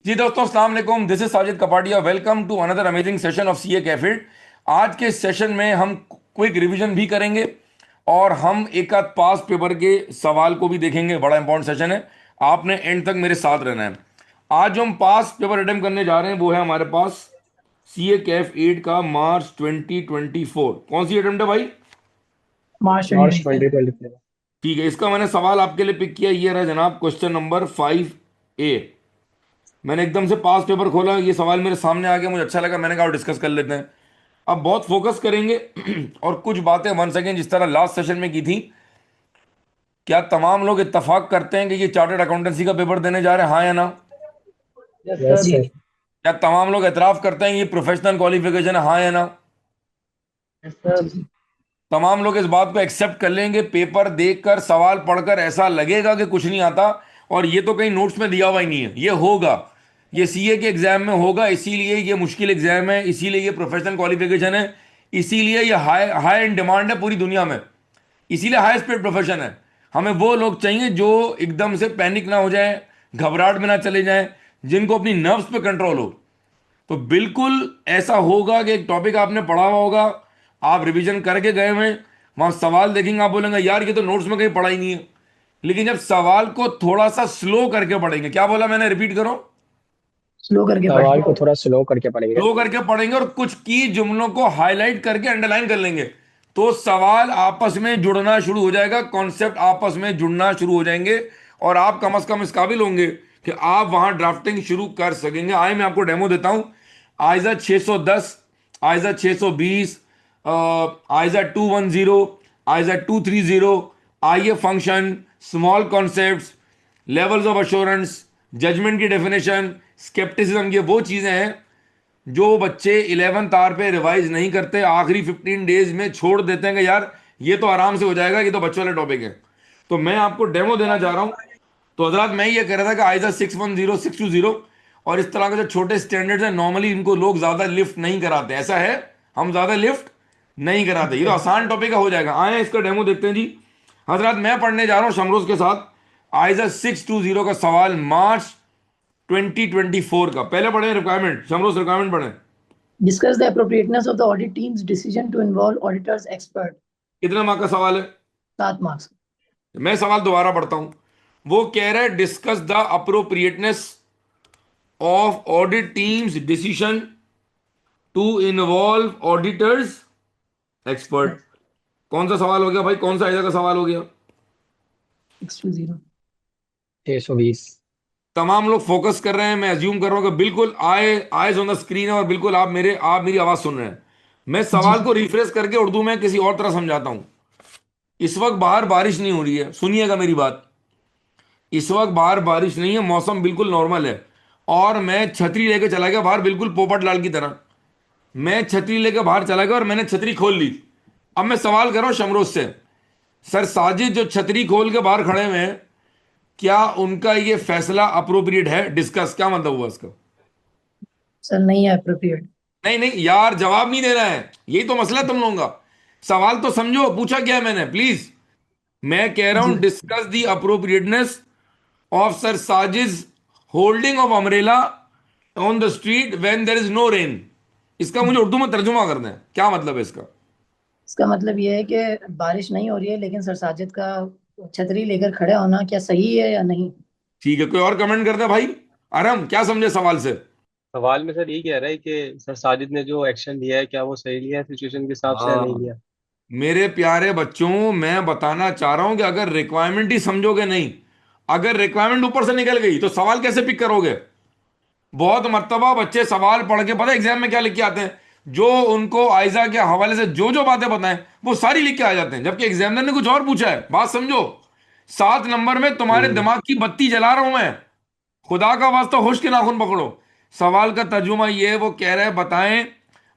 जी दोस्तों, अस्सलाम वालेकुम। This is Sajid Kapadia. Welcome to another amazing session of CA कैफिड। आज के सेशन में हम क्विक रिवीजन भी करेंगे और हम एक आध पास पेपर के सवाल को भी देखेंगे। बड़ा इंपॉर्टेंट सेशन है, आपने एंड तक मेरे साथ रहना है। आज जो हम पास पेपर अटेम्प्ट करने जा रहे हैं वो है हमारे पास सीए कैफ 8 का मार्च 2024। कौन सी अटेम्प्ट है भाई? मार्च मार्च 2024। 2024। ठीक है, इसका मैंने सवाल आपके लिए पिक किया। ये रहा जनाब क्वेश्चन नंबर 5A। मैंने एकदम से पास पेपर खोला, ये सवाल मेरे सामने आ गया, मुझे अच्छा लगा, मैंने कहा डिस्कस कर लेते हैं। अब बहुत फोकस करेंगे और कुछ बातें वन सेकेंड जिस तरह लास्ट सेशन में की थी। क्या तमाम लोग इत्तेफाक करते हैं कि ये चार्टर्ड अकाउंटेंसी का पेपर देने जा रहे हैं, हाँ या ना? Yes yes sir. सर। क्या तमाम लोग एतराफ़ करते हैं कि ये प्रोफेशनल क्वालिफिकेशन है, हाँ या ना? Yes sir. तमाम लोग इस बात को एक्सेप्ट कर लेंगे, पेपर देखकर सवाल पढ़कर ऐसा लगेगा कि कुछ नहीं आता और ये तो कहीं नोट्स में दिया हुआ ही नहीं है, ये होगा, ये सीए के एग्जाम में होगा, इसीलिए ये मुश्किल एग्जाम है, इसीलिए ये प्रोफेशनल क्वालिफिकेशन है, इसीलिए ये हाई हाई इन डिमांड है पूरी दुनिया में, इसीलिए हाई स्पीड प्रोफेशन है। हमें वो लोग चाहिए जो एकदम से पैनिक ना हो जाए, घबराहट में ना चले जाएं, जिनको अपनी नर्व्स पे कंट्रोल हो। तो बिल्कुल ऐसा होगा कि एक टॉपिक आपने पढ़ा हुआ होगा, आप रिवीजन करके गए हुए हैं, वहां सवाल देखेंगे, आप बोलेंगे यार ये तो नोट्स में कहीं पढ़ा ही नहीं है। लेकिन जब सवाल को थोड़ा सा स्लो करके पढ़ेंगे, क्या बोला मैंने, रिपीट करो, स्लो करके सवाल को पढ़ेंगे। थोड़ा स्लो करके पढ़ेंगे। स्लो करके पढ़ेंगे और कुछ की जुमलों को हाईलाइट करके अंडरलाइन कर लेंगे, तो सवाल आपस में जुड़ना शुरू हो जाएगा, कॉन्सेप्ट आपस में जुड़ना शुरू हो जाएंगे और आप कम से कम इस काबिल होंगे कि आप वहां ड्राफ्टिंग शुरू कर सकेंगे। आए मैं आपको डेमो देता हूं। आइजा 610, आइजा 620, आइजा 210, आइजा 230, IA function, small concepts, levels of assurance, judgement की डेफिनेशन, स्केप्टिसिज्म, ये वो चीजें हैं जो बच्चे 11th आवर पे रिवाइज नहीं करते, आखिरी 15 डेज में छोड़ देते हैं कि यार ये तो आराम से हो जाएगा, ये तो बच्चों वाले टॉपिक है। तो मैं आपको डेमो देना चाह रहा हूं। तो हजरात, मैं ये कह रहा था कि आइजा 610, 620 और इस तरह के जो छोटे स्टैंडर्ड्स हैं, नॉर्मली इनको लोग ज्यादा लिफ्ट नहीं कराते, ऐसा है, हम ज्यादा लिफ्ट नहीं कराते, ये तो आसान टॉपिक का हो जाएगा। आए इसका डेमो देखते हैं जी। हजरात, मैं पढ़ने जा रहा हूं शमरोज के साथ आइजा 620 का सवाल मार्च 2024 का। पहले पढ़े रिक्वायरमेंट, शमरोज रिक्वायरमेंट पढ़े। Discuss the appropriateness of the audit teams decision to involve auditors expert. कितने मार्क का सवाल है? 7 मार्क्स। मैं सवाल दोबारा पढ़ता हूं। वो कह रहा है discuss the appropriateness of audit teams decision to involve auditors expert. कौन सा सवाल हो गया भाई, कौन सा आयदा का सवाल हो गया? 620। 620। तमाम लोग फोकस कर रहे हैं, मैं अज्यूम कर रहा हूं कि बिल्कुल आईज ऑन द स्क्रीन है और बिल्कुल आप मेरी आवाज सुन रहे हैं। मैं जी सवाल सर। को रिफ्रेश करके उर्दू में किसी और तरह समझाता हूं। इस वक्त बाहर बारिश नहीं हो रही है, सुनिएगा मेरी बात। इस वक्त बाहर बारिश नहीं है, मौसम बिल्कुल नॉर्मल है और मैं छतरी लेके चला गया बाहर, बिल्कुल पोपट लाल की तरह। मैं छतरी लेके बाहर चला गया और मैंने छतरी खोल ली। अब मैं सवाल कर रहा हूं शमरोज से, सर साजिद जो छतरी खोल के बाहर खड़े हुए हैं, क्या उनका ये फैसला अप्रोप्रिएट है? डिस्कस, क्या मतलब हुआ इसका? सर नहीं है अप्रोप्रिएट। नहीं नहीं यार, जवाब नहीं देना है, यही तो मसला है तुम लोगों का। सवाल तो समझो, पूछा क्या है मैंने, प्लीज। मैं कह रहा हूं जी discuss the appropriateness of sir Sajid holding of umbrella on the street when there is no rain. इसका मुझे उर्दू में तर्जुमा कर दें, क्या मतलब है इसका? इसका मतलब ये है कि बारिश नहीं हो रही है लेकिन सर साजिद का छतरी लेकर खड़े होना क्या सही है या नहीं। ठीक है, कोई और कमेंट कर दे भाई। आराम, क्या समझे सवाल से? सवाल में सर यही कह रहा है कि सर साजिद ने जो एक्शन लिया है क्या वो सही लिया है सिचुएशन के हिसाब से या नहीं हाँ लिया। मेरे प्यारे बच्चों, मैं बताना चाह रहा हूं कि अगर रिक्वायरमेंट ही समझोगे नहीं, अगर रिक्वायरमेंट ऊपर से निकल गई तो सवाल कैसे पिक करोगे? बहुत मर्तबा बच्चे सवाल पढ़ के पता है एग्जाम में क्या लिख के आते हैं, जो उनको आयजा के हवाले से जो जो बातें बताएं वो सारी लिख के आ जाते हैं, जबकि एग्जामिनर ने कुछ और पूछा है। बात समझो, 7 नंबर में तुम्हारे हम्म। दिमाग की बत्ती जला रहा हूं मैं, खुदा का वास्ता होश के नाखून पकड़ो। सवाल का तर्जुमा ये है, वो कह रहे हैं बताएं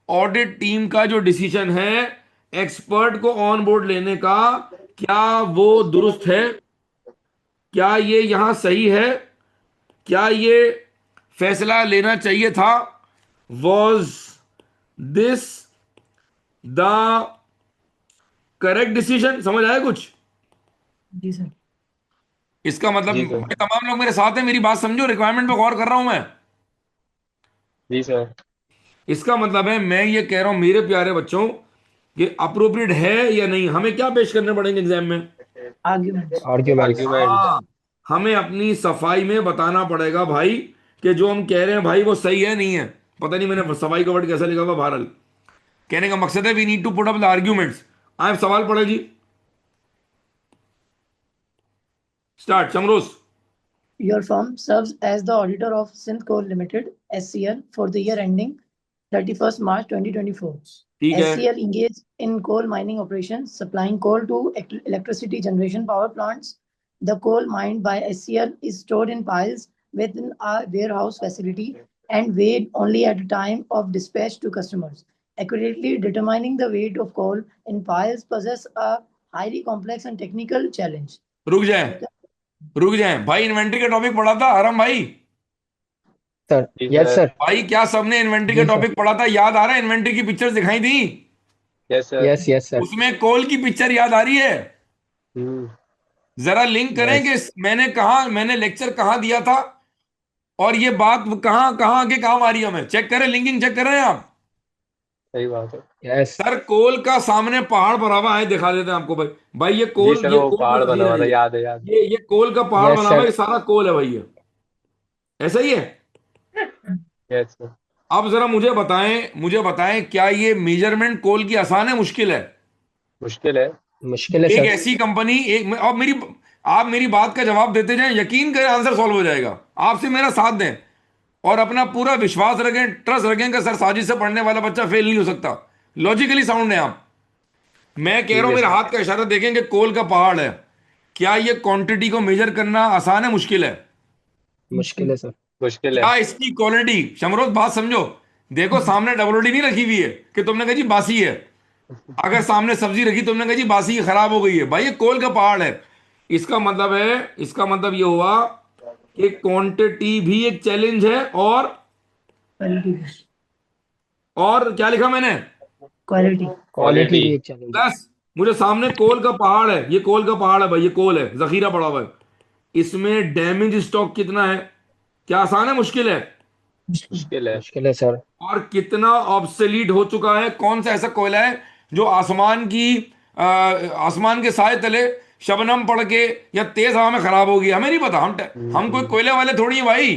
ऑडिट टीम का जो डिसीजन है एक्सपर्ट को ऑन बोर्ड लेने का, क्या वो दुरुस्त है, क्या ये यहां सही है, क्या ये फैसला लेना चाहिए था, was this the correct decision? समझ आया कुछ? जी सर। इसका मतलब जी सर। भाई तमाम लोग मेरे साथ हैं, मेरी बात समझो, रिक्वायरमेंट पे गौर कर रहा हूं मैं। जी सर। इसका मतलब है मैं ये कह रहा हूं मेरे प्यारे बच्चों, ये अप्रोप्रिएट है या नहीं, हमें क्या पेश करने पड़ेंगे एग्जाम में? आर्ग्यूमेंट्स। आर्ग्यूमेंट्स। आर्ग्यूमेंट। हाँ, हमें अपनी सफाई में बताना पड़ेगा भाई कि जो हम कह रहे हैं भाई वो सही है नहीं है। पता नहीं मैंने सफाई का वर्ड कैसा लिखा हुआ, बहरहाल कहने का मकसद है we need to put up the arguments. आप सवाल पढ़े जी, स्टार्ट समरोज। Your firm serves as the auditor of Sindh Coal Limited (SCL) for the year ending 31st March 2024. ठीक है, SCL engaged in coal mining operations, supplying coal to electricity generation power plants. The coal mined by SCL is stored in piles within a warehouse facility and weighed only at the time of dispatch to customers. Accurately determining the weight of coal in piles possesses a highly complex and technical challenge. रुक जाए, रुक जाए भाई, inventory का topic पढ़ा था आराम भाई? सर। जी यस सर। सर। भाई क्या सबने इन्वेंट्री का जी सर। टॉपिक पढ़ा था? याद आ रहा है? इन्वेंट्री की पिक्चर दिखाई थी, yes sir. Yes yes sir. उसमें कोल की पिक्चर याद आ रही है? हम्म। जरा लिंक करें यस। कि मैंने कहा, मैंने लेक्चर कहाँ दिया था और ये बात कहाँ कहाँ आगे काम आ रही है, हमें चेक करें, लिंकिंग चेक कर रहे हैं आप? सही बात है। यस। सर कोल का सामने पहाड़ बना हुआ है, दिखा देते हैं आपको भाई। भाई ये जी कोल, सर, ये वो कोल का पहाड़ बना जखीरा हुआ है, था, याद है, याद है। ये कोल का पहाड़ यस बना हुआ है, सर। ये सारा कोल है भाई, ये ऐसा ही है। Yes sir. अब जरा मुझे बताएं क्या ये मेजरमेंट कोल की आसान है मुश्किल है? मुश्किल है। मुश्किल है एक सर। ऐसी कंपनी, एक अब मेरी, आप मेरी बात का जवाब देते जाएं, यकीन करें आंसर सॉल्व हो जाएगा। आपसे मेरा साथ दें और अपना पूरा विश्वास रखें, ट्रस्ट रखें कि सर साजिश से पढ़ने वाला बच्चा फेल नहीं हो सकता। लॉजिकली साउंड है आप। मैं कह रहा ठीक हूं है मेरे सर। हाथ का इशारा देखेंगे, कोल का पहाड़ है। क्या ये क्वांटिटी को मेजर करना आसान है मुश्किल है? मुश्किल है सर। मुश्किल है। क्या इसकी क्वालिटी, शमरोज बात समझो, देखो सामने डब्ल्यूडी नहीं रखी हुई है कि तुमने कहा जी बासी है। अगर सामने सब्जी रखी तुमने कहा जी बासी है, खराब हो गई है, भाई ये कोल का पहाड़ है। इसका मतलब है, इसका मतलब ये हुआ कि क्वांटिटी भी एक चैलेंज है, क्वालिटी। और क्या लिखा मैंने? क्वालिटी। Quality quality. भी एक चैलेंज है। प्लस मुझे सामने कोल का पहाड़ है, ये कोल का पहाड़ है भाई, ये कोल है, जखीरा पड़ा हुआ है। इसमें डैमेज स्टॉक कितना है? क्या आसान है मुश्किल है? मुश्किल है। मुश्किल है सर। और कितना ऑब्सोलीट हो चुका है? कौन सा ऐसा कोयला है जो आसमान के साए तले शबनम पड़ के या तेज हवा में खराब होगी? हमें नहीं पता, हम कोई कोयले वाले थोड़ी हैं भाई।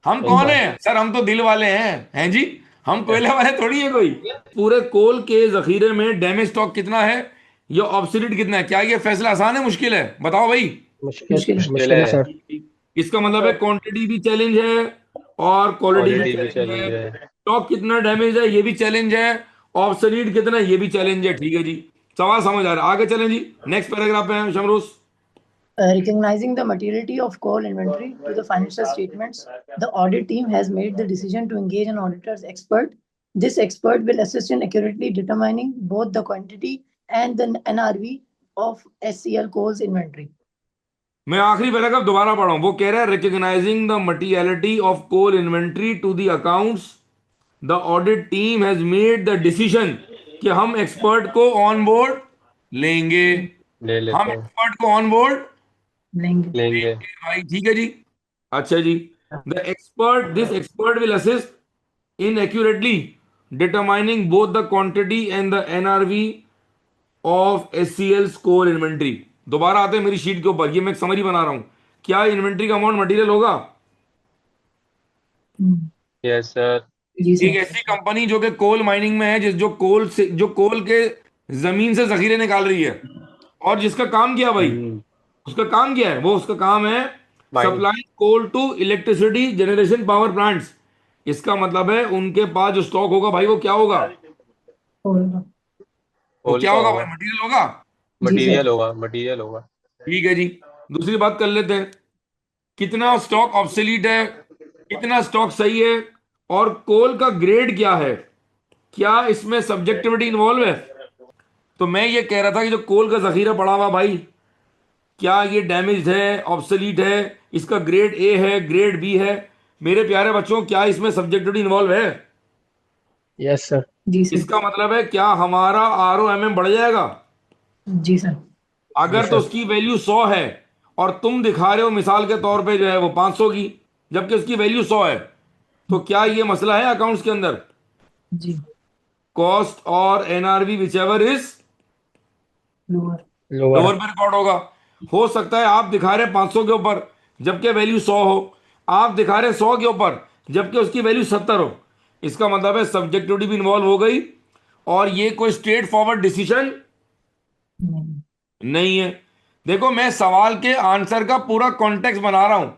हम सही कौन बात है है। सर? हम तो दिल वाले हैं जी। हम कोयले वाले थोड़ी है कोई। पूरे कोल के जखीरे में डैमेज स्टॉक कितना है, ये ऑब्सोलीट कितना है? क्या ये फैसला आसान है मुश्किल है? बताओ भाई। मुश्किल। मुश्किल। मुश्किल मुश्किल है है। सर। इसका मतलब है क्वांटिटी भी चैलेंज है और क्वालिटी भी क्वालिटी भी चैलेंज है। चैलेंज है। स्टॉक कितना डैमेज है ये भी चैलेंज है। ऑब्सोलीट कितना है ये भी चैलेंज है। ठीक है जी, सवाल समझ आ रहा है, आगे चलें जी, नेक्स्ट पैराग्राफ पे हैं शमरूस। Recognizing the materiality of coal inventory to the financial statements, the audit team has made the decision to engage an auditor's expert. This expert will assist in accurately determining both the quantity and the NRV of SCL coal's inventory. मैं आखिरी paragraph दोबारा पढ़ा हूं, वो कह रहा है recognizing the materiality of coal inventory to the accounts, the audit team has made the decision कि हम एक्सपर्ट को ऑन बोर्ड लेंगे। ले हम लेते हैं। एक्सपर्ट को ऑन बोर्ड लेंगे। लेंगे। भाई, ठीक है जी। अच्छा जी, this expert will assist in accurately determining both the quantity and the NRV of SCL's core inventory। दोबारा आते हैं मेरी शीट के ऊपर, ये मैं एक समरी बना रहा हूं। क्या इन्वेंट्री का अमाउंट मटेरियल होगा? Yes sir. जी एक सर। ऐसी कंपनी जो कि कोल माइनिंग में है, जो कोल के जमीन से जखीरे निकाल रही है, और जिसका काम क्या है भाई? उसका काम क्या है? वो उसका काम है mining. Supply coal to electricity generation power plants. इसका मतलब है उनके पास जो स्टॉक होगा भाई, वो क्या होगा? होगा। वो कोल क्या का होगा भाई? होगा। मटेरियल होगा। जी सर। मटीरियल होगा, मटीरियल होगा। ठीक है जी, दूसरी बात कर लेते हैं, कितना स्टॉक ऑब्सोलीट है, कितना स्टॉक सही है, और कोल का ग्रेड क्या है? क्या इसमें सब्जेक्टिविटी इन्वॉल्व है? तो मैं ये कह रहा था कि जो कोल का जखीरा पड़ा हुआ भाई, क्या ये डैमेज है, ऑब्सोलीट है, इसका ग्रेड ए है, ग्रेड बी है? मेरे प्यारे बच्चों, क्या इसमें सब्जेक्टिविटी इन्वॉल्व है? Yes sir. जी सर। इसका मतलब है क्या हमारा ROMM बढ़ जाएगा? जी सर। जी अगर तो सर। उसकी वैल्यू 100 है और तुम दिखा रहे हो मिसाल के तौर पे जो है वो 500 की, जबकि उसकी वैल्यू 100 है, तो क्या ये मसला है अकाउंट्स के अंदर? जी, कॉस्ट और NRV which ever is lower. Lower. Lower पे रिकॉर्ड होगा। हो सकता है आप दिखा रहे 500 के ऊपर जबकि वैल्यू 100 हो, आप दिखा रहे 100 के ऊपर जबकि उसकी वैल्यू 70 हो। इसका मतलब है सब्जेक्टिविटी भी इन्वॉल्व हो गई और ये कोई स्ट्रेट फॉरवर्ड डिसीजन नहीं। नहीं है। देखो, मैं सवाल के आंसर का पूरा कॉन्टेक्स्ट बना रहा हूं,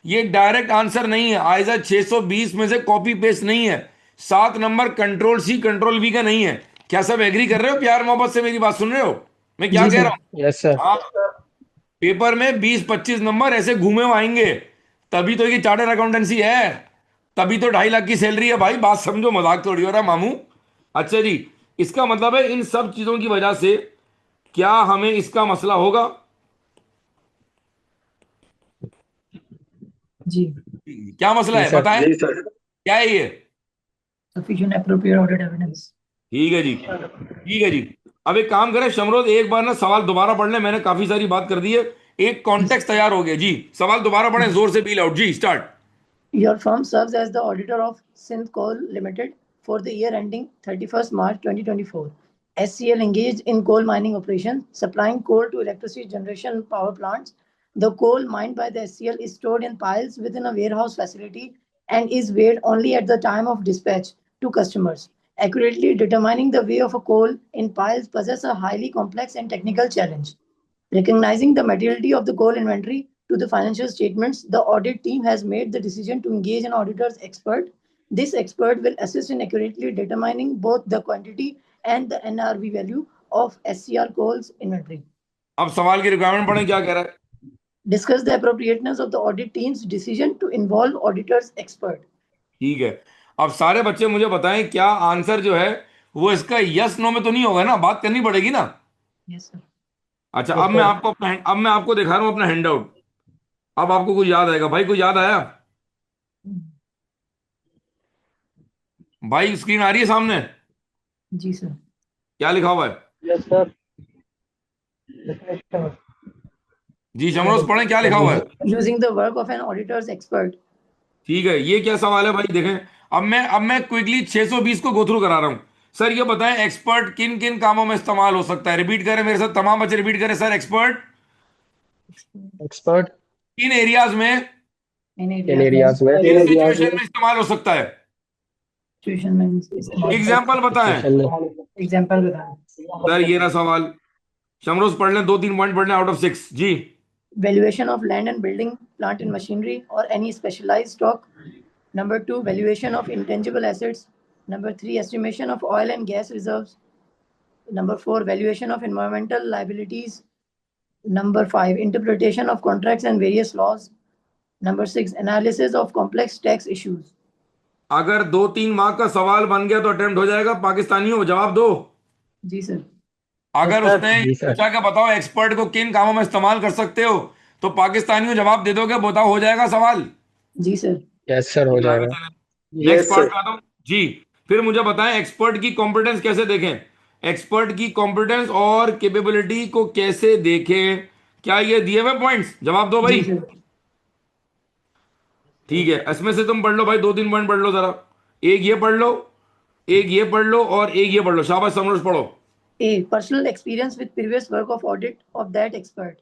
ये डायरेक्ट आंसर नहीं है। आइजा 620 में से कॉपी पेस्ट नहीं है। 7 number control C control V का नहीं है। क्या सब एग्री कर रहे हो? प्यार मोहब्बत से मेरी बात सुन रहे हो मैं क्या जी कह सर। रहा हूं? Yes sir. हाँ, पेपर में 20-25 नंबर ऐसे घूमे हुए आएंगे, तभी तो ये चार्टर्ड अकाउंटेंसी है, तभी तो 2.5 लाख की सैलरी है भाई। बात समझो, मजाक थोड़ी हो रहा है मामू। अच्छा जी, इसका मतलब है इन सब चीजों की वजह से क्या हमें इसका मसला होगा? जी। क्या मसला जी है सर। बताएं? जी सर, क्या है ये? Sufficient appropriate audit evidence. ठीक है जी, ठीक है जी। अब एक काम करें शमरोद, एक बार ना सवाल दोबारा पढ़ लें, मैंने काफी सारी बात कर दी है, एक कॉन्टेक्स्ट तैयार हो गया जी। सवाल दोबारा पढ़ें जोर से, बील आउट जी, start. Your firm serves as the auditor of Synth Coal Limited for the year ending 31st March 2024. SCL engaged in coal mining operations, supplying coal to electricity generation power plants. The coal mined by the SCL is stored in piles within a warehouse facility and is weighed only at the time of dispatch to customers. Accurately determining the weight of a coal in piles possesses a highly complex and technical challenge. Recognizing the materiality of the coal inventory to the financial statements, the audit team has made the decision to engage an auditor's expert. This expert will assist in accurately determining both the quantity and the NRV value of SCR coal's inventory. अब सवाल की requirement पढ़ें, क्या कह रहा है? Discuss the appropriateness of the audit team's decision to involve auditor's expert. ठीक है, अब सारे बच्चे मुझे बताएं क्या आंसर जो है वो इसका यस नो में तो नहीं होगा ना, बात करनी पड़ेगी ना। Yes, sir. अच्छा, यस सर। अब मैं आपको दिखा रहा हूं अपना हैंडआउट। अब आपको कुछ याद आएगा भाई, कुछ याद आया? भाई स्क्रीन आ रही है सामने, जी सर। क्या लिखा हुआ है? Yes sir. जी शमरोज पढ़ें, क्या लिखा जी हुआ जी। है? Using the work of an auditor's expert. ठीक है, ये क्या सवाल है भाई देखें। अब मैं क्विकली 620 को गो थ्रू करा रहा हूं। सर ये बताएं एक्सपर्ट किन किन कामों में इस्तेमाल हो सकता है? रिपीट करें मेरे साथ, तमाम बच्चे रिपीट करें सर। एक्सपर्ट एक्सपर्ट किन एरियाज में, In इन areas एरियाज में, किन सिचुएशन में इस्तेमाल हो सकता है? situation में इस्तेमाल। एग्जाम्पल बताएं। सिचुएशन में। Example बताएं। सर ये रहा सवाल, शमरोज पढ़ लें, 2-3 पॉइंट पढ़ लें आउट ऑफ 6 जी। Valuation of land and building, plant and machinery, or any specialized stock. Number 2, valuation of intangible assets. Number 3, estimation of oil and gas reserves. Number 4, valuation of environmental liabilities. Number 5, interpretation of contracts and various laws. Number 6, analysis of complex tax issues. अगर 2-3 mark का सवाल बन गया तो attempt हो जाएगा। पाकिस्तानियों जवाब दो। जी सर। अगर उसने जी सर। पूछा कि बताओ एक्सपर्ट को किन कामों में इस्तेमाल कर सकते हो, तो पाकिस्तानियों जवाब दे दोगे, बताओ हो जाएगा सवाल। जी सर। यस सर, हो जाएगा। नेक्स्ट पार्ट पे आता हूं जी। फिर मुझे बताएं एक्सपर्ट की कॉम्पिटेंस कैसे देखें, एक्सपर्ट की कॉम्पिटेंस और कैपेबिलिटी को कैसे देखें? क्या ये दिए हुए पॉइंट्स? जवाब दो भाई। जी सर। ठीक है, इसमें से तुम पढ़ लो भाई, 2-3 पॉइंट पढ़ लो जरा। एक ये पढ़ लो, एक ये पढ़ लो और एक ये पढ़ लो। शाबाश समरोज, पढ़ो। A, personal experience with previous work of audit of that expert.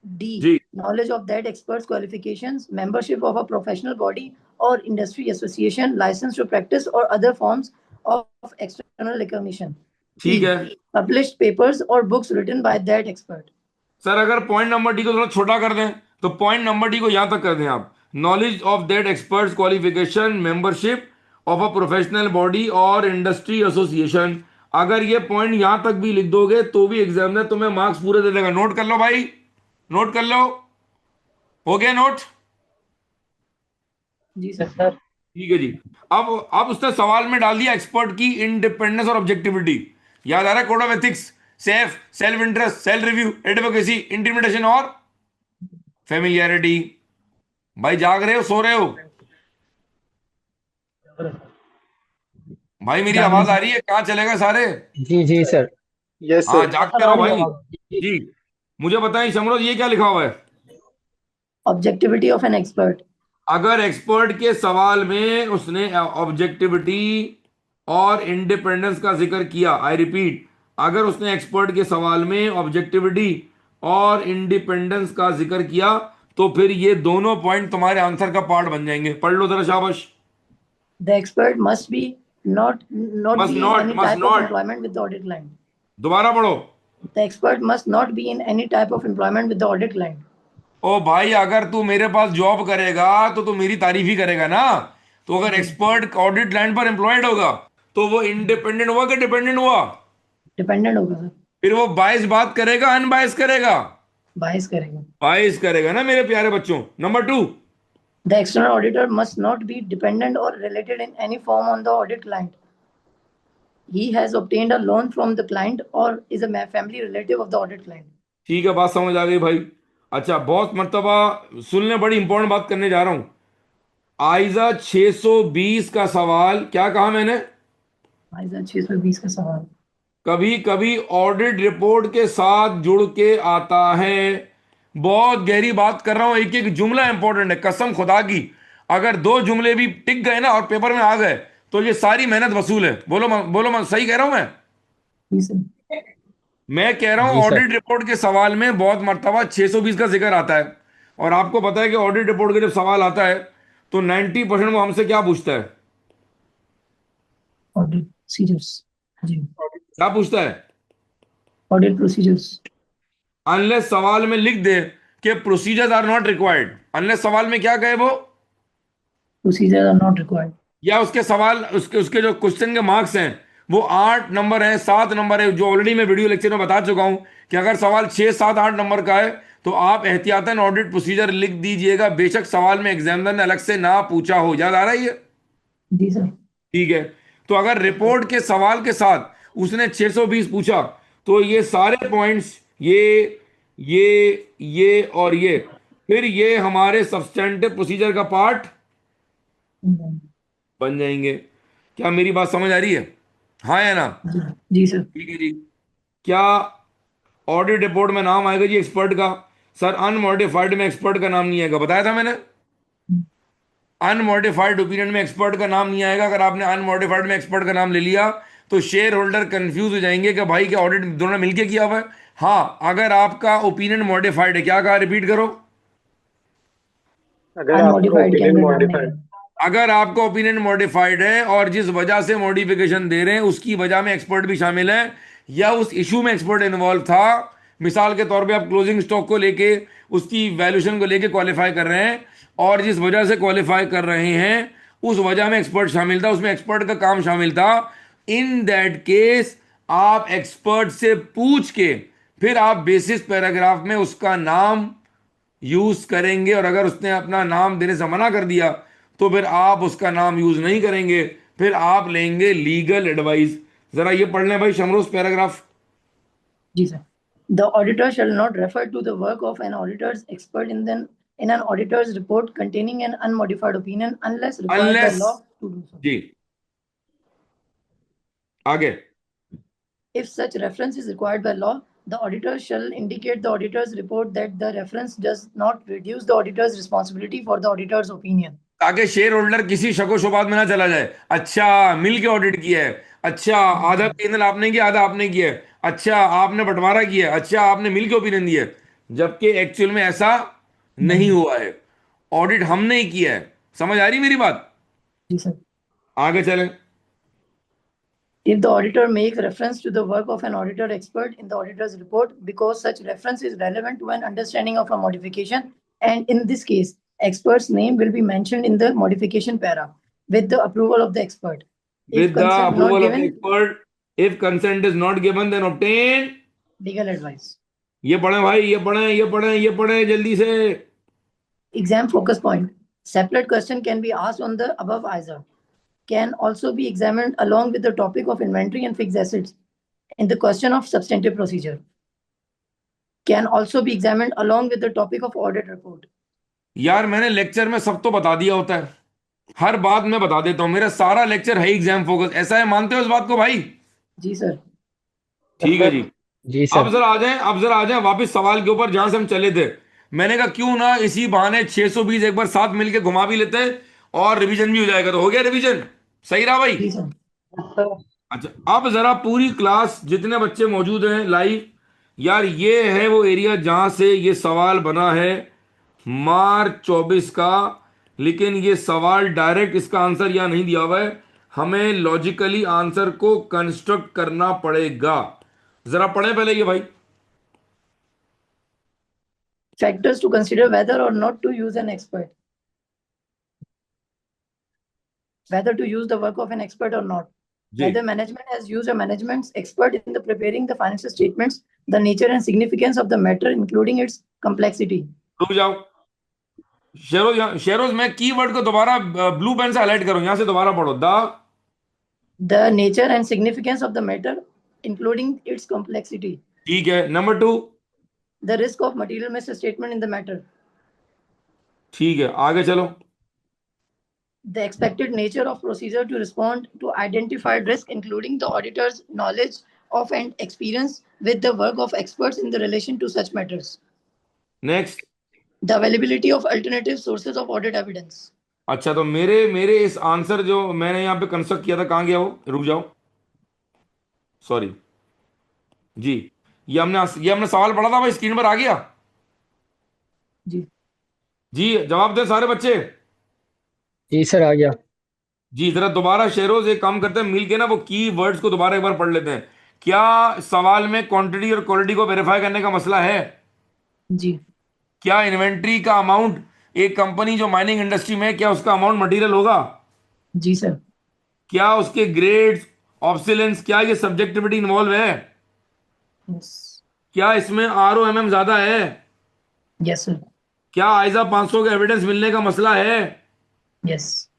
D, जी knowledge of that expert's qualifications, membership of a professional body or industry association, license to practice or other forms of external recognition. ठीक E, है published papers or books written by that expert. Sir, अगर point number D को थोड़ा छोटा कर दें तो point number D को यहां तक कर दें आप, knowledge of that experts qualification, membership of a professional body और इंडस्ट्री एसोसिएशन। अगर ये पॉइंट यहां तक भी लिख दोगे तो भी एग्जामिनर तुम्हें मार्क्स पूरे दे देगा। नोट कर लो भाई, नोट कर लो। हो गया नोट? जी सर। ठीक है जी। अब उसने सवाल में डाल दिया एक्सपर्ट की इंडिपेंडेंस और ऑब्जेक्टिविटी। याद आ रहा है? Code of ethics, safe, self interest, self review, advocacy, intimidation और फेमिलियरिटी। भाई जाग रहे हो, सो रहे हो? भाई मेरी आवाज आ रही है? कहाँ चले गए सारे? जी जी सर। हाँ जागते रहो भाई जी। मुझे बताएं शमरोज, ये क्या लिखा हुआ है? Objectivity of an expert. अगर एक्सपर्ट के सवाल में उसने ऑब्जेक्टिविटी और इंडिपेंडेंस का जिक्र किया, आई रिपीट, अगर उसने एक्सपर्ट के सवाल में ऑब्जेक्टिविटी और इंडिपेंडेंस का जिक्र किया तो फिर ये दोनों पॉइंट तुम्हारे आंसर का पार्ट बन जाएंगे। पढ़ लो जरा, शाबाश। The expert must be not must be in not, any must type of not, employment with the audit client. दोबारा पढ़ो। The expert must not be in any type of employment with the audit client. ओ भाई, अगर तू मेरे पास job करेगा तो तू मेरी तारीफ ही करेगा ना। तो अगर एक्सपर्ट ऑडिट लाइन पर एम्प्लॉयड होगा तो वो इंडिपेंडेंट हुआ कि डिपेंडेंट हुआ? Dependent होगा सर, फिर वो बाइस बात करेगा अनबाइस करेगा? bias करेगा. बाइस करेगा ना मेरे प्यारे बच्चों। Number 2, The external auditor must not be dependent or related in any form on the audit client. He has obtained a loan from the client or is a family relative of the audit client. ठीक है, बात समझ आ गई भाई। अच्छा, बहुत मर्तबा सुन ले, बड़ी इंपॉर्टेंट बात करने जा रहा हूं। आइजा 620 का सवाल, क्या कहा मैंने? 620 का सवाल. कभी कभी ऑडिट रिपोर्ट के साथ जुड़ के आता है। बहुत गहरी बात कर रहा हूं, एक एक जुमला इंपॉर्टेंट है, कसम खुदा की। अगर 2 जुमले भी टिक गए ना और पेपर में आ गए तो ये सारी मेहनत वसूल है। बोलो बोलो, मैं सही कह रहा हूं? जी सर. मैं कह रहा हूं जी सर। ऑडिट रिपोर्ट के सवाल में बहुत मर्तबा 620 का जिक्र आता है। और आपको पता है कि ऑडिट रिपोर्ट का जब सवाल आता है तो 90% वो हमसे क्या पूछता है? Audit procedures. जी. क्या पूछता है? Audit procedures. अनलेस सवाल में लिख दे कि procedures are not required, unless सवाल में क्या कहे वो, Procedures are not required. या उसके सवाल, उसके उसके जो क्वेश्चन के मार्क्स हैं वो 8 नंबर हैं, 7 नंबर है, जो ऑलरेडी मैं वीडियो लेक्चर में बता चुका हूं कि अगर सवाल 6, 7, 8 नंबर का है तो आप एहतियातन ऑडिट प्रोसीजर लिख दीजिएगा, बेशक सवाल में एग्जामिनर ने अलग से ना पूछा हो। याद आ रहा है ये? जी सर. ठीक है। तो अगर रिपोर्ट के सवाल के साथ उसने 620 पूछा तो ये सारे पॉइंट्स, ये और ये, फिर ये हमारे सब्सटेंटिव प्रोसीजर का पार्ट बन जाएंगे। क्या मेरी बात समझ आ रही है? हाँ या ना? जी. जी सर. ठीक है जी। क्या ऑडिट रिपोर्ट में नाम आएगा जी एक्सपर्ट का? सर अनमॉडिफाइड में एक्सपर्ट का नाम नहीं आएगा, बताया था मैंने। अनमॉडिफाइड ओपिनियन में एक्सपर्ट का नाम नहीं आएगा। अगर आपने अनमॉडिफाइड में एक्सपर्ट का नाम ले लिया तो शेयर होल्डर कंफ्यूज हो जाएंगे कि भाई क्या ऑडिट दोनों ने मिलके किया हुआ है। हाँ, अगर आपका ओपिनियन मॉडिफाइड है, क्या कहा, रिपीट करो। अगर आपका Unmodified के ओपिनियन अंदर नाम नहीं मॉडिफाइड, है. अगर आपका ओपिनियन मॉडिफाइड है और जिस वजह से मॉडिफिकेशन दे रहे हैं उसकी वजह में एक्सपर्ट भी शामिल है या उस इशू में एक्सपर्ट इन्वॉल्व था, मिसाल के तौर पे आप क्लोजिंग स्टॉक को लेके उसकी वैल्यूएशन को लेके क्वालिफाई कर रहे हैं और जिस वजह से क्वालिफाई कर रहे हैं उस वजह में एक्सपर्ट शामिल था, उसमें एक्सपर्ट का काम शामिल था, इन दैट केस आप एक्सपर्ट से पूछ के फिर आप बेसिस पैराग्राफ में उसका नाम यूज करेंगे। और अगर उसने अपना नाम देने से मना कर दिया तो फिर आप उसका नाम यूज नहीं करेंगे, फिर आप लेंगे लीगल एडवाइस। जरा ये पढ़ लें भाई शमरोज पैराग्राफ। जी sir. The auditor shall not refer to the work of an auditor's expert in an auditor's report containing an unmodified opinion unless required by unless, law to do so. जी आगे। If such reference is required by law, the auditor shall indicate the auditor's report that the reference does not reduce the auditor's responsibility for the auditor's opinion. ताकि share holder किसी शको शुबात में ना चला जाए। अच्छा, मिल के ऑडिट किया है, अच्छा आधा पैनल आपने किया आधा आपने किया है, अच्छा आपने बंटवारा किया है, अच्छा आपने मिल के ओपिनियन दिया है, जबकि एक्चुअल में ऐसा नहीं हुआ है, ऑडिट हमने ही किया है। समझ आ रही मेरी बात? जी सर. आगे चलें। If the auditor makes reference to the work of an auditor expert in the auditor's report because such reference is relevant to an understanding of a modification, and in this case, expert's name will be mentioned in the modification para with the approval of the expert. If With the consent not approval of the given, expert, if consent is not given, then obtain। legal advice. ये पढ़ें भाई, ये पढ़ें, ये पढ़ें, ये पढ़ें जल्दी से। Exam focus point. Separate question can be asked on the above ISA. Can also be examined along with the topic of inventory and fixed assets in the question of substantive procedure. Can also be examined along with the topic of audit report. यार मैंने lecture में सब तो बता दिया होता है, हर बात मैं बता देता हूं, मेरा सारा लेक्चर है एग्जाम फोकस, ऐसा है, मानते हो इस बात को भाई? जी सर. ठीक है जी। जी अब सर। जरा आ जाएं, अब जरा आ जाएं वापस सवाल के ऊपर जहां से हम चले थे। मैंने कहा क्यों ना इसी बहाने 620 एक बार साथ मिलके घुमा भी लेते हैं और रिवीजन भी हो जाएगा। तो हो गया रिवीजन, सही रहा भाई। जी सर। अच्छा, अब जरा पूरी क्लास जितने बच्चे मौजूद हैं लाइव, यार ये है वो एरिया जहां से ये सवाल बना है मार्च 24 का। लेकिन ये सवाल डायरेक्ट इसका आंसर यहां नहीं दिया हुआ है, हमें लॉजिकली आंसर को कंस्ट्रक्ट करना पड़ेगा। जरा पढ़े पहले ये भाई। Factors to consider whether or not to use an expert. Whether to use the work of an expert or not. Ji, Whether management has used a management expert in the preparing the financial statements, the nature and significance of the matter, including its complexity. रुक जाओ शेरोज, शेरोज मैं keyword को दोबारा blue pen से highlight करूं, यहां से दोबारा पढ़ो। The nature and significance of the matter, including its complexity. ठीक है, number 2। The risk of material misstatement in the matter. ठीक है, आगे चलो। The expected nature of procedure to respond to identified risk, including the auditor's knowledge of and experience with the work of experts in the relation to such matters. Next. The availability of alternative sources of audit evidence. अच्छा, तो मेरे मेरे इस answer जो मैंने यहाँ पे construct किया था कहाँ गया वो, रुक जाओ, सॉरी जी। ये हमने सवाल पढ़ा था भाई, स्क्रीन पर आ गया। जी जी जवाब दें सारे बच्चे। जी सर आ गया। जी जरा दोबारा शेरोज एक काम करते हैं मिलके ना, वो की वर्ड्स को दोबारा एक बार पढ़ लेते हैं। क्या सवाल में क्वांटिटी और क्वालिटी को वेरीफाई करने का मसला है? जी क्या इन्वेंट्री का अमाउंट, एक कंपनी जो माइनिंग इंडस्ट्री में है, क्या उसका अमाउंट मटेरियल होगा? जी सर। क्या उसके ग्रेड्स, ऑब्सिलेंस, क्या ये सब्जेक्टिविटी इन्वॉल्व है? यस क्या इसमें ROMM ज्यादा है? Yes sir. क्या आइजा 500 का एविडेंस मिलने का मसला है? यस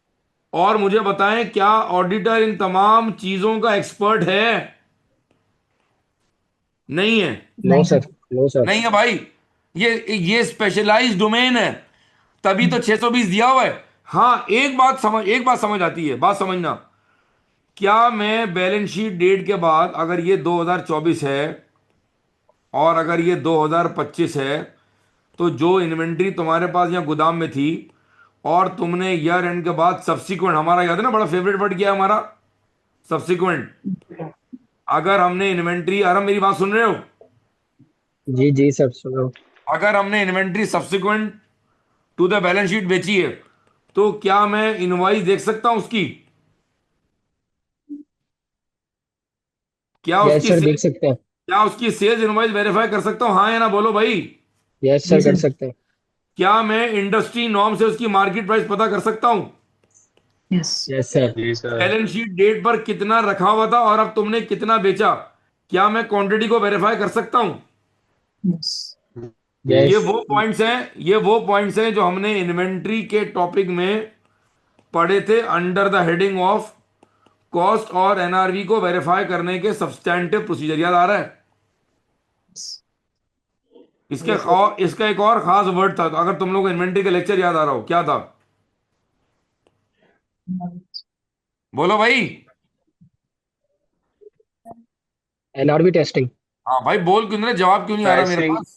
और मुझे बताएं क्या ऑडिटर इन तमाम चीजों का एक्सपर्ट है? नहीं है। नो नहीं सर, सर। No sir. नहीं है भाई, ये स्पेशलाइज्ड डोमेन है, तभी तो 620 दिया हुआ है। हाँ, एक बात समझ आती है, बात समझना। क्या मैं बैलेंस शीट डेट के बाद अगर ये 2024 है और अगर ये 2025 है, तो जो इन्वेंट्री तुम्हारे पास यहाँ गोदाम में थी और तुमने ईयर एंड के बाद सब्सिक्वेंट, हमारा याद है ना, बड़ा फेवरेट वर्ड क्या है हमारा, सब्सिक्वेंट। अगर हमने इन्वेंट्री, अरे मेरी बात सुन रहे हो, जी जी सर सुनो। अगर हमने inventory subsequent to the balance sheet बेची है, तो क्या मैं इनवॉइस देख सकता हूं उसकी? क्या यस उसकी सर सेल, देख सकते हैं। क्या उसकी सेल्स इनवॉइस वेरीफाई कर सकता हूं, हाँ या ना, बोलो भाई। यस जी सर कर सर। सकते हैं। क्या मैं इंडस्ट्री नॉर्म से उसकी मार्केट प्राइस पता कर सकता हूं? Yes yes sir. जी सर। बैलेंस शीट डेट पर कितना रखा हुआ था और अब तुमने कितना बेचा, क्या मैं क्वांटिटी को वेरीफाई कर सकता हूं? यस ये यस। वो पॉइंट्स हैं, ये वो पॉइंट्स हैं जो हमने इन्वेंट्री के टॉपिक में पढ़े थे under the heading of cost और NRV को वेरीफाई करने के सब्सटैंटिव प्रोसीजर। याद आ रहा है? इसका एक और खास वर्ड था, तो अगर तुम लोग को इन्वेंट्री का लेक्चर याद आ रहा हो, क्या था? बोलो भाई। NRV testing. हाँ भाई, बोल क्यों नहीं रहे? जवाब क्यों नहीं आ रहा मेरे प्राइसिंग, पास?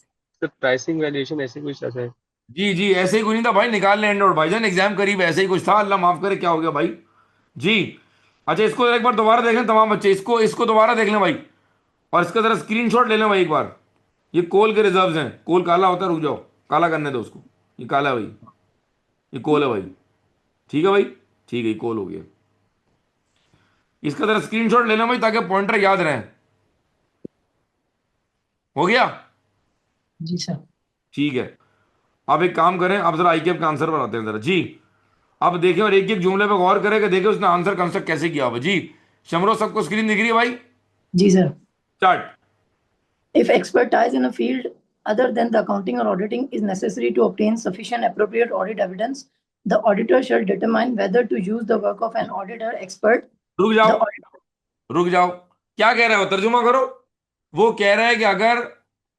प्राइसिंग वैल्यूएशन ऐसे कुछ ऐसा है। जी जी, ऐसे ही कुछ नहीं था भाई, निकाल लें एंड भाईजान, एग्जाम करीब ऐसे ही कुछ था, अल्लाह माफ करे, क्या हो गया भाई। जी। अच्छा, इसको एक बार दोबारा देख लें तमाम बच्चे, इसको इसको दोबारा देख लें भाई, और इसका जरा स्क्रीनशॉट ले लें भाई एक बार। ये कोल के रिजर्व्स हैं, कोल काला होता है, रुक जाओ, काला करने दो उसको, ये काला है भाई, ये कोल है भाई। ठीक है भाई, ठीक है, ये कोल हो गया। इसका जरा स्क्रीनशॉट ले लें भाई ताकि पॉइंटर याद रहे। हो गया? जी सर। ठीक है। अब एक काम करें, अब जरा ICAP का आंसर पर आते हैं जरा जी। अब देखें और एक एक जुमले पे गौर करें कि देखें उसने आंसर कंस्ट्रक्ट कैसे किया हुआ जी। शमरो, सबको स्क्रीन दिख रही है भाई? जी sir. Start. If expertise in a field other than the accounting or auditing is necessary to obtain sufficient appropriate audit evidence, the auditor shall determine whether to use the work of an auditor expert. रुक जाओ, The audit, रुक जाओ, क्या कह रहे हो, तर्जुमा करो। वो कह रहा है कि अगर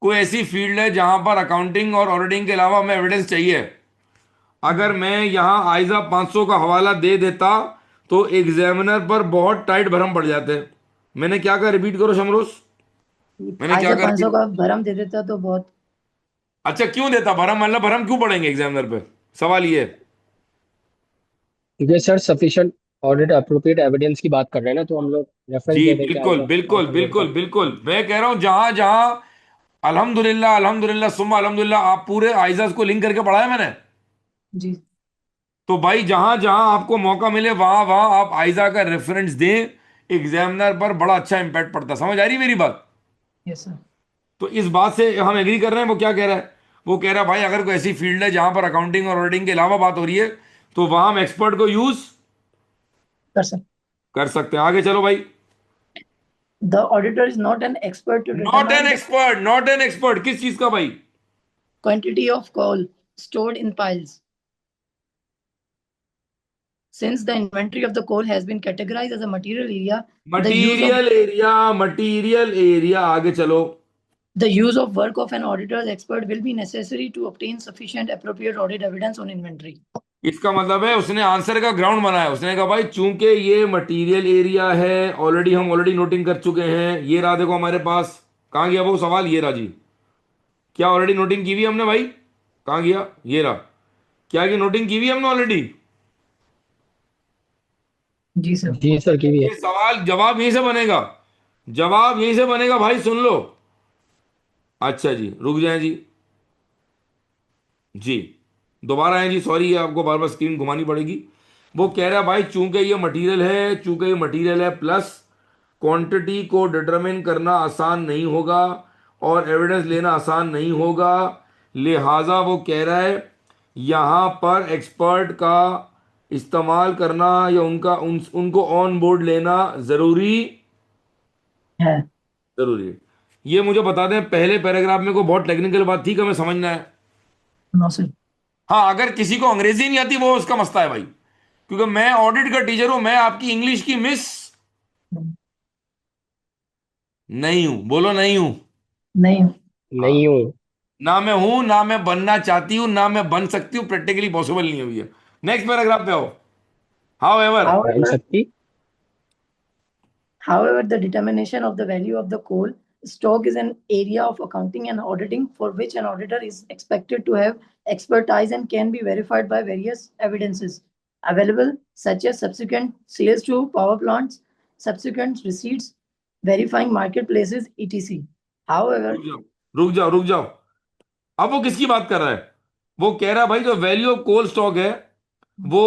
कोई ऐसी फील्ड है जहां पर अकाउंटिंग और ऑडिटिंग के अलावा हमें एविडेंस चाहिए, अगर मैं यहां आइजा 500 का हवाला दे देता तो एग्जामिनर पर बहुत टाइट भरम पड़ जाते। मैंने क्या कहा, रिपीट करो शमरोस, मैंने क्या आइजा कहा, 500 का भरम दे देता तो बहुत अच्छा, क्यों देता भरम? मतलब भरम क्यों पढ़ेंगे एग्जामिनर पे? सवाल ये है। क्योंकि sir sufficient audit appropriate evidence की बात कर रहे हैं ना, तो हम लोग रेफरेंस जी दे दें क्या बिल्कुल एग्जाम बिल्कुल आंसर बिल्कुल बनता। बिल्कुल, मैं कह रहा हूं जहां जहां अल्हम्दुलिल्लाह अल्हम्दुलिल्लाह सुम्मा अल्हम्दुलिल्लाह, आप पूरे आइजाज को लिंक करके पढ़ाया मैंने। जी तो भाई जहां जहां आपको मौका मिले वहां वहां आप आइजा का रेफरेंस दें। एग्जामिनर पर बड़ा अच्छा इंपैक्ट पड़ता है। समझ आ रही है मेरी बात? Yes sir. तो इस बात से हम एग्री कर रहे हैं। वो क्या कह रहा है? वो कह रहा है भाई अगर कोई ऐसी फील्ड है जहां पर अकाउंटिंग और ऑडिटिंग के अलावा बात हो रही है तो वहां हम एक्सपर्ट को यूज कर सर। कर सकते हैं। आगे चलो भाई। The auditor is not an expert to not an determine the expert, not an expert किस चीज का भाई? quantity of coal stored in piles. Since the inventory of the coal has been categorized as a material area, material area, material area, आगे चलो। the use of work of an auditor's expert will be necessary to obtain sufficient appropriate audit evidence on inventory. इसका मतलब है उसने answer का ground बनाया। उसने कहा भाई चूंकि ये मटेरियल एरिया है, हम ऑलरेडी नोटिंग कर चुके हैं। ये रहा देखो हमारे पास। कहाँ गया वो सवाल? ये रहा जी। क्या ऑलरेडी नोटिंग की हुई है हमने भाई? कहाँ गया? ये रहा। क्या की नोटिंग की हुई है हमने ऑलरेडी? जी सर। जी सर की भी है। ये सवाल जवाब यहीं से बनेगा। जवाब यहीं से बनेगा भाई, सुन लो। अच्छा जी, रुक जाए जी। जी दोबारा है जी, सॉरी, ये आपको बार बार स्क्रीन घुमानी पड़ेगी। वो कह रहा है भाई चूंकि ये मटेरियल है, प्लस क्वांटिटी को डिटरमिन करना आसान नहीं होगा और एविडेंस लेना आसान नहीं होगा, लिहाजा वो कह रहा है यहां पर एक्सपर्ट का इस्तेमाल करना या उनको ऑन बोर्ड लेना जरूरी है। जरूरी है। ये मुझे बता दें, पहले पैराग्राफ में कोई बहुत टेक्निकल बात थी कि हमें समझना है? No sir. हाँ, अगर किसी को अंग्रेजी नहीं आती वो उसका मसला है भाई, क्योंकि मैं ऑडिट का टीचर हूं। मैं आपकी इंग्लिश की मिस नहीं हूं। बोलो नहीं हूं। नहीं। हाँ, नहीं हूँ। ना मैं हूं, ना मैं बनना चाहती हूं, ना मैं बन सकती हूं। प्रैक्टिकली पॉसिबल नहीं हुई है। नेक्स्ट पैराग्राफ पे आओ। How ever. बन However, सकती। However, the determination of the value of the coal stock is an area of accounting and auditing for which an auditor is expected to have expertise and can be verified by various evidences available, such as subsequent sales to power plants, subsequent receipts, verifying marketplaces, etc. However, रुक जाओ, रुक जाओ, रुक जाओ। अब वो किसकी बात कर रहा है? वो कह रहा है भाई जो वैल्यू ऑफ कोल स्टॉक है वो,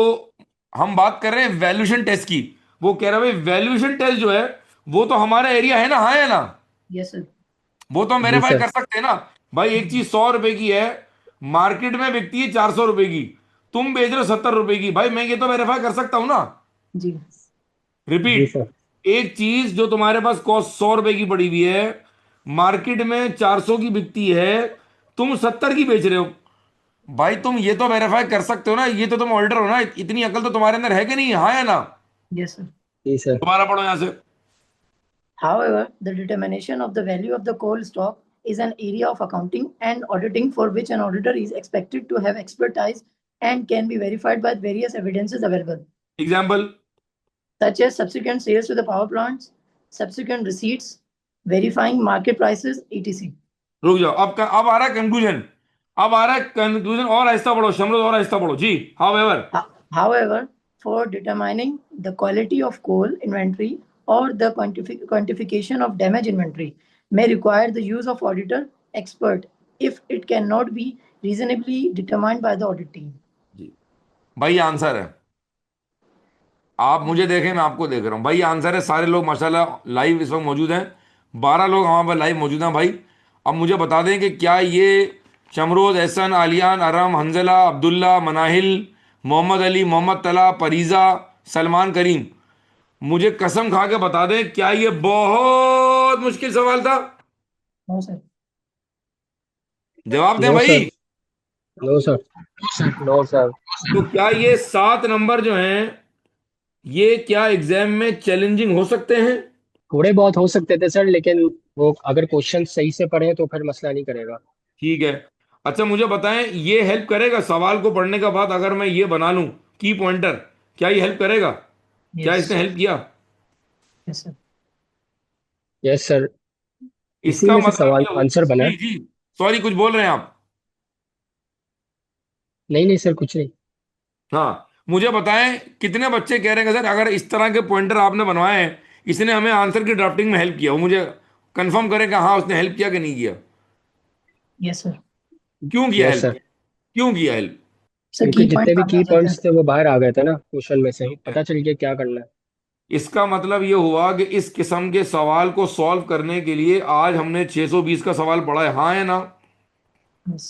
हम बात कर रहे हैं वैल्यूएशन टेस्ट की। वो कह रहा है भाई वैल्यूएशन टेस्ट जो है वो तो हमारा एरिया है ना, हाँ है ना? yes, sir. वो तो हम जी वेरीफाई सर। कर सकते हैं ना। भाई एक चीज 100 रुपए की है, मार्केट में बिकती है 400 रुपए की, तुम बेच रहे हो 70 रुपए की, भाई मैं ये तो वेरीफाई कर सकता हूं ना। जी जी रिपीट। सर। एक चीज जो तुम्हारे पास कॉस्ट 100 रुपए की पड़ी हुई है, मार्केट में 400 की बिकती है, तुम 70 की बेच रहे हो, भाई तुम ये तो वेरीफाई कर सकते हो ना। ये तो तुम ऑल्टर हो ना, इतनी अकल तो तुम्हारे अंदर है कि नहीं, हाँ या ना? yes, sir. जी सर। दोबारा पढ़ो यहां से। However, the determination of the value of the coal stock is an area of accounting and auditing for which an auditor is expected to have expertise and can be verified by various evidences available, example. such as subsequent sales to the power plants, subsequent receipts, verifying market prices, etc. रुक जाओ, अब आ रहा है conclusion. अब आ रहा है conclusion. और आहिस्ता पढ़ो शमरुद, और आहिस्ता पढ़ो जी। However. However, for determining the quality of coal inventory or the quantification of damage inventory may require the use of auditor expert if it cannot be reasonably determined by the audit team. जी भाई answer है। आप मुझे देखें, मैं आपको देख रहा हूं भाई। आंसर है। सारे लोग माशाल्लाह लाइव इस वक्त मौजूद हैं। 12 लोग हमारे पास लाइव मौजूद हैं भाई। अब मुझे बता दें कि क्या ये शमरोज, एहसन, आलियान, अरम, हंजला, अब्दुल्ला, मनाहिल, मोहम्मद अली, मोहम्मद तला, फरीजा, सलमान करीम, मुझे कसम खा के बता दें क्या ये बहुत मुश्किल सवाल था? No, sir. जवाब दें नो भाई। Sir. No sir. No sir. तो क्या ये 7 नंबर जो हैं ये क्या एग्जाम में चैलेंजिंग हो सकते हैं? थोड़े बहुत हो सकते थे सर, लेकिन वो अगर क्वेश्चन सही से पढ़े तो फिर मसला नहीं करेगा। ठीक है। अच्छा मुझे बताएं, ये हेल्प करेगा सवाल को पढ़ने के बाद अगर मैं ये बना लूं की पॉइंटर, क्या ये हेल्प करेगा? क्या इसने Yes. हेल्प किया? Yes, sir. Yes sir. इसी इसका में से मतलब सवाल ये आंसर बना जी है। जी, सॉरी कुछ बोल रहे हैं आप? नहीं नहीं सर, कुछ नहीं। हाँ, मुझे बताएं कितने बच्चे कह रहे हैं कि सर अगर इस तरह के पॉइंटर आपने बनवाए हैं, इसने हमें आंसर की ड्राफ्टिंग में हेल्प किया, वो मुझे कंफर्म करें कि हाँ उसने हेल्प किया कि नहीं किया। Yes, sir. क्यों किया यस हेल्प? सर। क्यों किया हेल्प? Sir, क्योंकि key point जितने भी सामने की आ जाते हैं। पॉइंट्स थे वो बाहर आ गए थे ना क्वेश्चन में से, पता चल गया क्या करना है। इसका मतलब ये हुआ कि इस किस्म के सवाल को सॉल्व करने के लिए आज हमने 620 का सवाल पढ़ा है, हाँ है ना? Yes.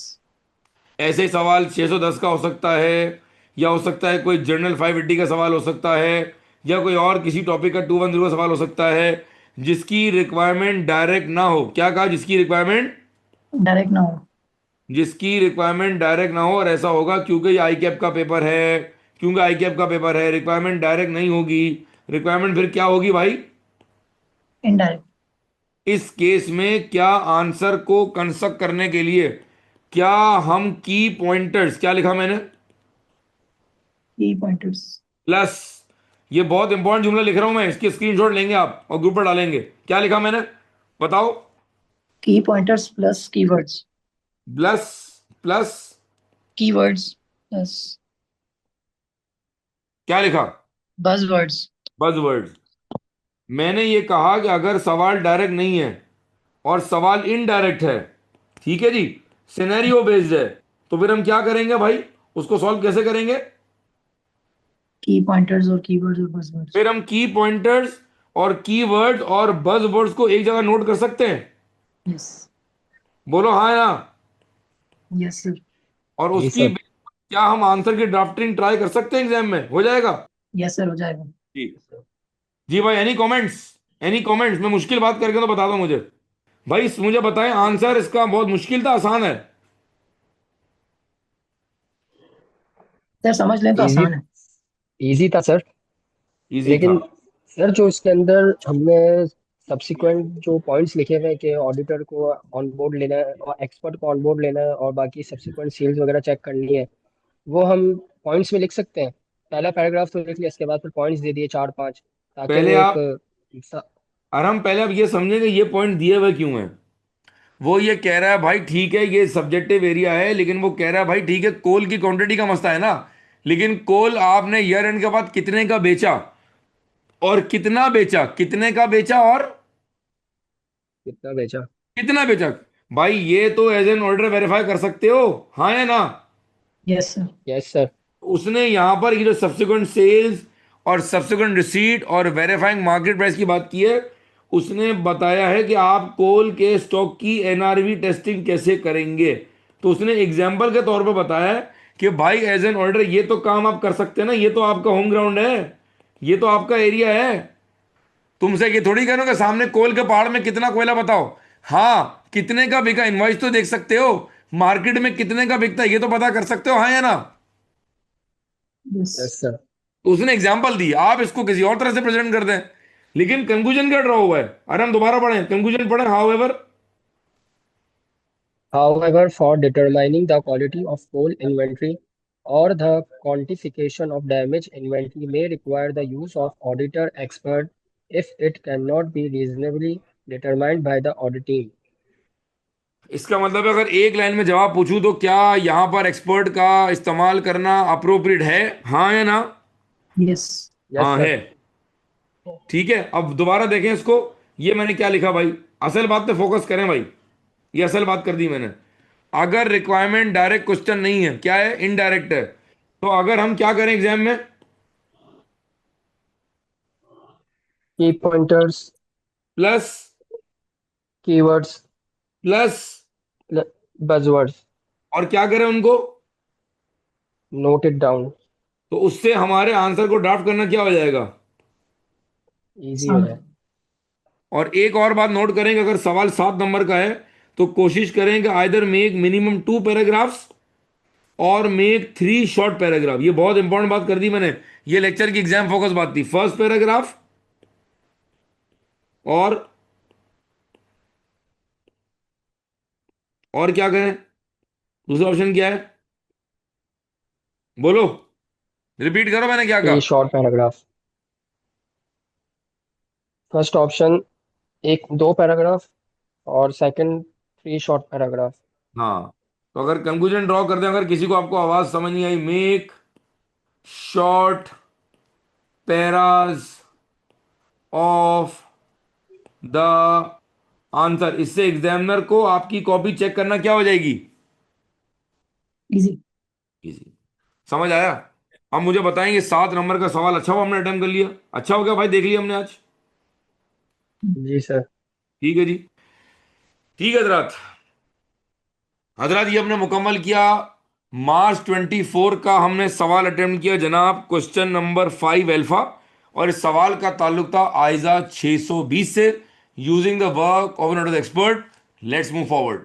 ऐसे ही सवाल 610 का हो सकता है, या हो सकता है कोई जनरल 580 का सवाल हो सकता है, या कोई और किसी टॉपिक का 210 का सवाल हो सकता है, जिसकी रिक्वायरमेंट डायरेक्ट ना हो। क्या कहा? जिसकी रिक्वायरमेंट, Direct now. जिसकी रिक्वायरमेंट डायरेक्ट ना हो। और ऐसा होगा क्योंकि ये आई कैप का पेपर है, क्योंकि आई कैप का पेपर है, रिक्वायरमेंट डायरेक्ट नहीं होगी। रिक्वायरमेंट फिर क्या होगी भाई? Indirect. इस केस में क्या आंसर को कंस्ट्रक्ट करने के लिए क्या हम की पॉइंटर्स, क्या लिखा मैंने? Key pointers. प्लस, ये बहुत इंपॉर्टेंट जुमला लिख रहा हूं मैं, इसकी स्क्रीनशॉट लेंगे आप और ग्रुप पर डालेंगे। क्या लिखा मैंने? बताओ। Key pointers plus keywords. Plus, plus Keywords plus क्या लिखा? buzzwords. बज़वर्ड। मैंने ये कहा कि अगर सवाल डायरेक्ट नहीं है और सवाल इनडायरेक्ट है, ठीक है जी, सिनेरियो बेस्ड है, तो फिर हम क्या करेंगे भाई? उसको सॉल्व कैसे करेंगे? Key pointers और keywords और buzzwords. फिर हम की पॉइंटर्स और कीवर्ड्स और बज़वर्ड्स को एक जगह नोट कर सकते हैं। Yes. बोलो हाँ या ना? Yes, sir. और जी उसकी सर। क्या हम आंसर की ड्राफ्टिंग ट्राई कर सकते हैं एग्जाम में? हो जाएगा? Yes, sir. हो जाएगा. जी। जी भाई, एनी कमेंट्स? Any comments? मैं मुश्किल बात करके तो बता दो मुझे भाई, मुझे बताएं आंसर इसका बहुत मुश्किल था, आसान है? सर समझ लें तो इजी, आसान है. इजी था सर। इजी था। लेकिन सर जो इसके अंदर हमने सब्सिक्वेंट जो पॉइंट्स लिखे हुए हैं कि ऑडिटर को ऑन बोर्ड लेना है और एक्सपर्ट को ऑन बोर्ड लेना है और बाकी सब्सिक्वेंट सेल्स वगैरह चेक करनी है, वो हम पॉइंट्स में लिख सकते हैं। पहला पैराग्राफ तो लिख लिया, इसके बाद फिर पॉइंट्स दे दिए चार पांच, ताकि पहले वो एक आप, और हम पहले अब ये समझेंगे ये पॉइंट दिए हुए क्यों हैं। वो ये कह रहा है भाई ठीक है ये सब्जेक्टिव एरिया है, लेकिन वो कह रहा है भाई ठीक है कोल की क्वांटिटी का मसला है ना, लेकिन कोल आपने ईयर एंड के बाद कितने का बेचा और कितना बेचा, कितने का बेचा और कितना बेचा। कितना बेचा? भाई ये तो एज एन ऑर्डर वेरीफाई कर सकते हो, हाँ या ना? Yes sir. Yes sir. उसने यहां पर ये जो सब्सिक्वेंट सेल्स और सब्सिक्वेंट रिसीट और वेरीफाइंग मार्केट प्राइस की बात की है, उसने बताया है कि आप कोल के स्टॉक की एनआरवी टेस्टिंग कैसे करेंगे। तो उसने एग्जाम्पल के तौर पर बताया है कि भाई एज एन ऑर्डर ये तो काम आप कर सकते हैं ना, ये तो आपका होम ग्राउंड है, ये तो आपका एरिया है। तुमसे ये थोड़ी करूंगा सामने कोल के पहाड़ में कितना कोयला बताओ, हाँ कितने का बिका, इनवॉइस तो देख सकते हो, मार्केट में कितने का बिकता है ये तो पता कर सकते हो, हाँ या ना? यस. Yes sir. तो उसने एग्जाम्पल दी, आप इसको किसी और तरह से प्रेजेंट कर दें, लेकिन कंक्लूजन क्या ड्रॉ हुआ है? अरे हम दोबारा पढ़ें, कंक्लूजन पढ़ें। However, However, for determining the quality of coal inventory or the quantification of damaged inventory may require the use of auditor expert if it cannot be reasonably determined by the audit team. इसका मतलब है अगर एक line में जवाब पूछूं तो क्या यहां पर एक्सपर्ट का इस्तेमाल करना अप्रोप्रिएट है, हाँ या ना? यस. यस हाँ सर। है। ठीक है, अब दोबारा देखें इसको। ये मैंने क्या लिखा भाई, असल बात पे फोकस करें भाई, ये असल बात कर दी मैंने। अगर रिक्वायरमेंट डायरेक्ट क्वेश्चन नहीं है, क्या है, इनडायरेक्ट है, तो अगर हम क्या करें एग्जाम में? Key pointers, plus, keywords, plus, buzzwords, और क्या करें उनको? note it down. तो उससे हमारे आंसर को ड्राफ्ट करना क्या हो जाएगा? Easy हो आसान जाए। है. और एक और बात नोट करेंगे, अगर सवाल 7 नंबर का है तो कोशिश करेंगे आइदर मेक मिनिमम 2 पैराग्राफ्स और मेक 3 शॉर्ट पैराग्राफ। ये बहुत इंपॉर्टेंट बात कर दी मैंने, ये लेक्चर की एग्जाम फोकस बात थी। फर्स्ट पैराग्राफ और क्या करें? दूसरा ऑप्शन क्या है? बोलो, रिपीट करो मैंने क्या कहा। 3 short paragraph। फर्स्ट ऑप्शन, एक दो पैराग्राफ, और सेकंड 3 short paragraph। हाँ, तो अगर कंक्लूजन ड्रॉ करते हैं, अगर किसी को आपको आवाज समझ नहीं आई, make short paras of the answer. इससे एग्जामिनर को आपकी कॉपी चेक करना क्या हो जाएगी? Easy. इजी। समझ आया? अब मुझे बताएंगे 7 नंबर का सवाल अच्छा हुआ हमने अटेम्प्ट कर लिया, अच्छा हो गया भाई, देख लिया हमने आज। जी सर। ठीक है जी। ठीक है हजरात, हजरात ये हमने मुकम्मल किया। मार्च 24 का हमने सवाल अटेम्प्ट किया जनाब, क्वेश्चन नंबर 5 अल्फा। और इस सवाल का ताल्लुक था आइजा 620 से, using the work of an expert. Let's move forward.